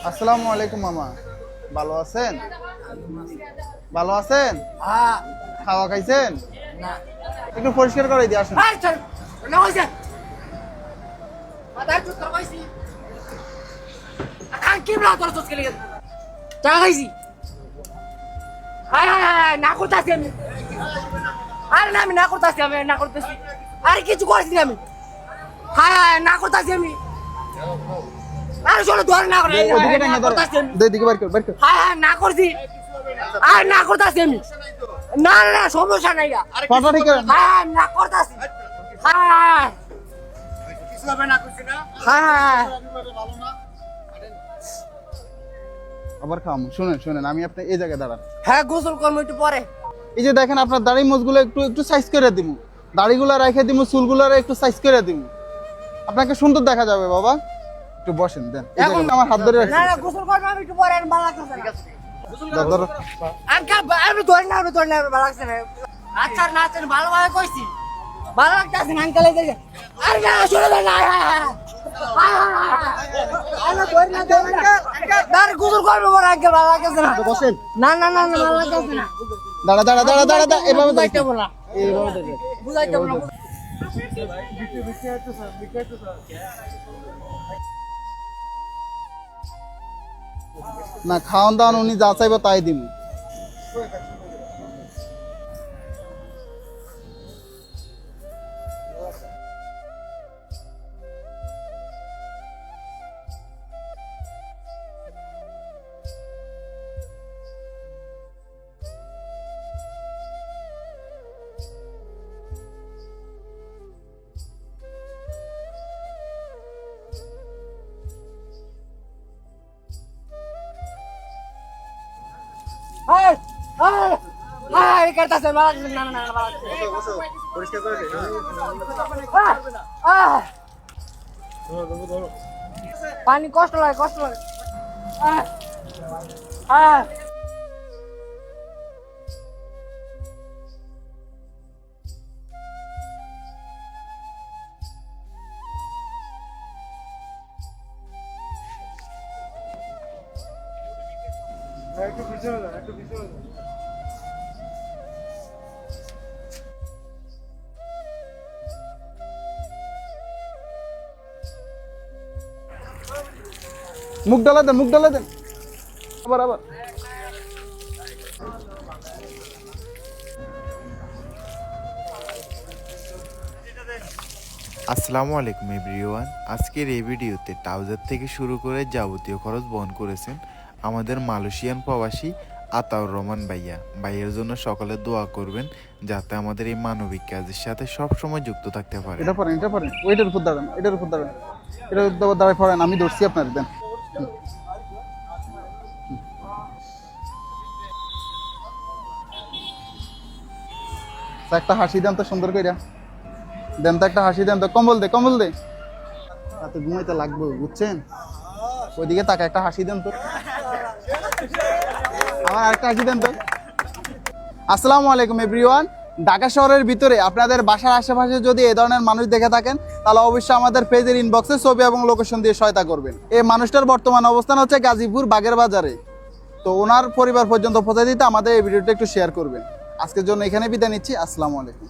আসসালামু আলাইকুম মামা, ভালো আছেন? ভালো আছেন? খাওয়া খাইছেন? একটু পরিষ্কার করে দিয়ে আসেন। কিছু করছি আমি। না করতেছি আমি। আরে চলো ধরে না করে দিকে বের কর, বের কর। না করছি আর না করতেছি আমি। না না না সমস্যা নাই গা। কথা ঠিক করেন। না করতেছি। কিছু হবে না করছি না। আবার খাম। শুনেন শুনেন, আমি আপনি এই জায়গায় দাঁড়ান। হ্যাঁ গোসল করবো একটু পরে। এই যে দেখেন, আপনার দাড়ি মোজগুলো একটু একটু সাইজ করে দিমু, দাড়িগুলো রেখে দিমু, চুলগুলো একটু সাইজ করে দিমু, আপনাকে সুন্দর দেখা যাবে বাবা। একটু বসেন, দেন। এই এখন জায়গায় আমার হাত ধরে না রাখছেন। না গোসল করবো আমি একটু পরে। ভালো লাগতেছে না। ধরো। আমি ধরে না ভালো লাগছে না। আচ্ছা না আচ্ছা ভালোভাবে কইছি। ভালো লাগতেছে না আঙ্কেল এই যে। আরে না শুনে দেন না। আরে ধরে না দাঁড় গোসল করবো পরে আঙ্কেল ভালো লাগতেছে না। বসেন। না না না না ভালো লাগতেছে না। দাঁড়া দাঁড়া দাঁড়া দাঁড়া দাঁড়া, এভাবে বুঝাইতে দেখেন। বলা এইভাবে দেখেন। বুঝাইতে বলা। না, খাওয়ান দাওয়ান উনি যা চাইবে তাই দিমু। করতেছে ভালো লাগছে না। না না ভালো লাগছে। বসো পরিষ্কার করে দে। পানি কষ্ট লাগে কষ্ট লাগে। একটু পিছনে যাও, একটু পিছনে যাও। মুখ ডালা দেন, মুখ ডালা দেন। আবার আবার। আসসালামু আলাইকুম এভরিওয়ান। আজকের এই ভিডিওতে ট্রাউজার থেকে শুরু করে যাবতীয় খরচ বহন করেছেন আমাদের মালয়েশিয়ান প্রবাসী আতাউর রহমান ভাইয়ের জন্য সকলে দোয়া করবেন যাতে আমাদের এই মানবিক কাজের সাথে সব সময় যুক্ত থাকতে পারে। এটা পড়েন, এটা পড়েন। ওইটার উপর দাঁড়ান, এটার উপর দাঁড়ান। এটার উপর দাঁড়ায় পড়েন, আমি ধরছি আপনার, দেন। একটা হাসি দেন তো সুন্দর কইরা। দেন তো একটা হাসি দেন তো। কম্বল দে, কম্বল দে। রাতে ঘুমাইতে লাগবে, বুঝছেন? ওইদিকে তাকে একটা হাসি দেন তো। আমার আরেকটা হাসি দেন তো। আসসালামু আলাইকুম এভরিওয়ান। ঢাকা শহরের ভিতরে আপনাদের বাসার আশেপাশে যদি এই ধরনের মানুষ দেখে থাকেন, তাহলে অবশ্যই আমাদের পেজের ইনবক্সে ছবি এবং লোকেশন দিয়ে সহায়তা করবেন। এই মানুষটার বর্তমান অবস্থান হচ্ছে গাজীপুর বাগের বাজারে। তো ওনার পরিবার পর্যন্ত পৌঁছে দিতে আমাদের এই ভিডিওটা একটু শেয়ার করবেন। আজকের জন্য এখানে বিদায় নিচ্ছি। আসসালামু আলাইকুম।